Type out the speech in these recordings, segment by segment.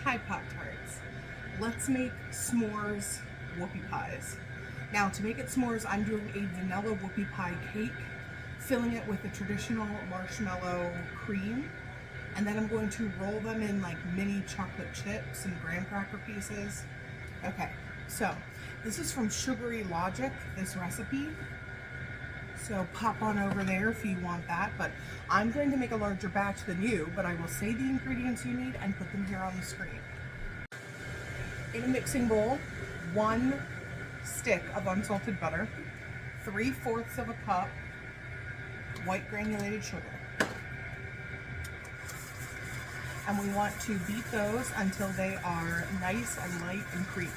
Hi Pop-Tarts. Let's make s'mores whoopie pies. Now to make it s'mores, I'm doing a vanilla whoopie pie cake, filling it with the traditional marshmallow cream, and then I'm going to roll them in like mini chocolate chips and graham cracker pieces. Okay, so this is from Sugary Logic, this recipe. So pop on over there if you want that, but I'm going to make a larger batch than you, but I will say the ingredients you need and put them here on the screen. In a mixing bowl, 1 stick of unsalted butter, 3/4 of a cup white granulated sugar. And we want to beat those until they are nice and light and creamy.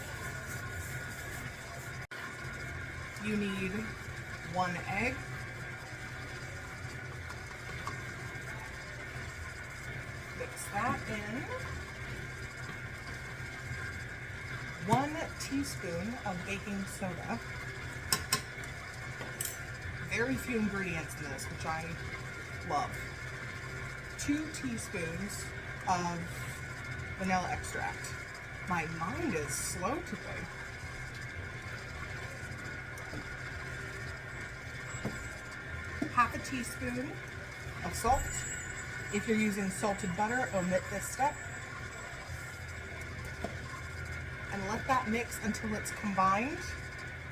You need 1 egg, mix that in, 1 teaspoon of baking soda, very few ingredients in this, which I love, 2 teaspoons of vanilla extract. My mind is slow today. Half a teaspoon of salt. If you're using salted butter, omit this step. And let that mix until it's combined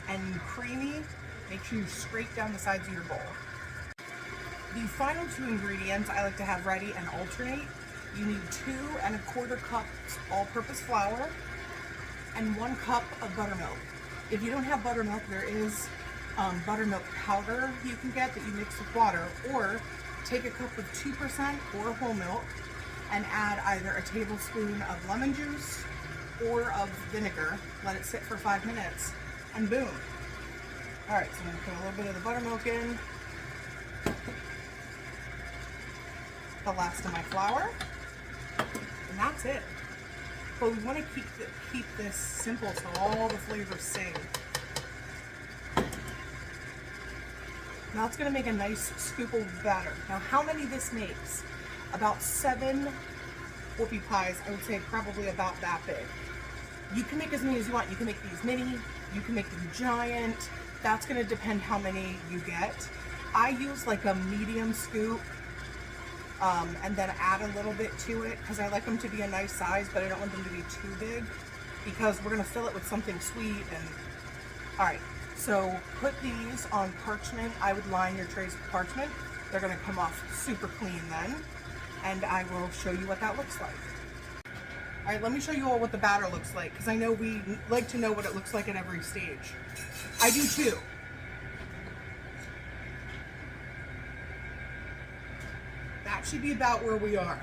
and creamy. Make sure you scrape down the sides of your bowl. The final 2 ingredients I like to have ready and alternate. You need 2 1/4 cups all-purpose flour and 1 cup of buttermilk. If you don't have buttermilk, there is buttermilk powder you can get that you mix with water, or take a cup of 2% or whole milk and add either a tablespoon of lemon juice or of vinegar. Let it sit for 5 minutes and boom. All right, so I'm gonna put a little bit of the buttermilk in, the last of my flour, and that's it. But we want to keep this simple so all the flavors sing. Now it's going to make a nice scoop of batter. Now how many this makes? About 7 whoopie pies, I would say probably about that big. You can make as many as you want. You can make these mini, you can make them giant. That's going to depend how many you get. I use like a medium scoop and then add a little bit to it because I like them to be a nice size, but I don't want them to be too big because we're going to fill it with something sweet. And all right. So put these on parchment. I would line your trays with parchment. They're gonna come off super clean then. And I will show you what that looks like. All right, let me show you all what the batter looks like because I know we like to know what it looks like at every stage. I do too. That should be about where we are.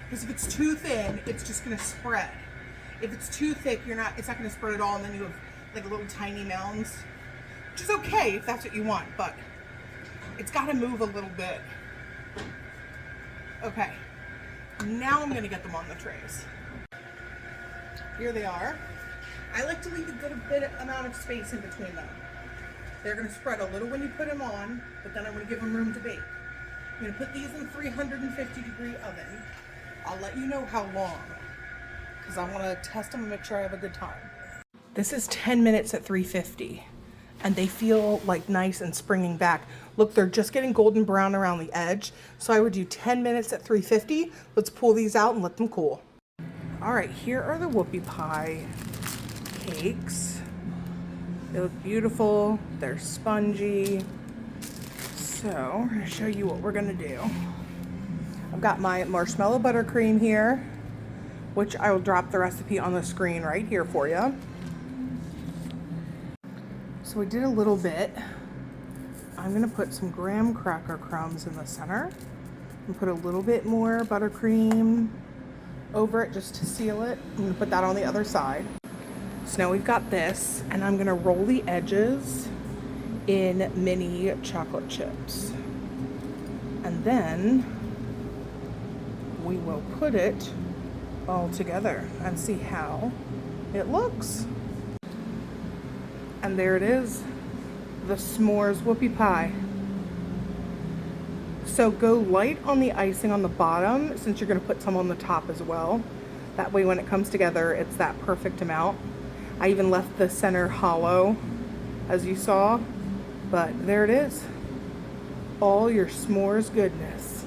Because if it's too thin, it's just gonna spread. If it's too thick, it's not gonna spread at all, and then you have like little tiny mounds. Which is okay if that's what you want, but it's got to move a little bit. Okay, now I'm going to get them on the trays. Here they are. I like to leave a good amount of space in between them. They're going to spread a little when you put them on, but then I'm going to give them room to bake. I'm going to put these in 350-degree oven. I'll let you know how long, because I want to test them and make sure I have a good time. This is 10 minutes at 350. And they feel like nice and springing back. Look, they're just getting golden brown around the edge. So I would do 10 minutes at 350. Let's pull these out and let them cool. All right, here are the whoopie pie cakes. They look beautiful. They're spongy. So I'm gonna show you what we're gonna do. I've got my marshmallow buttercream here, which I will drop the recipe on the screen right here for you. So we did a little bit. I'm gonna put some graham cracker crumbs in the center and put a little bit more buttercream over it just to seal it. I'm gonna put that on the other side. So now we've got this, and I'm gonna roll the edges in mini chocolate chips. And then we will put it all together and see how it looks. And there it is, the s'mores whoopie pie. So go light on the icing on the bottom since you're gonna put some on the top as well. That way when it comes together, it's that perfect amount. I even left the center hollow, as you saw, but there it is. All your s'mores goodness.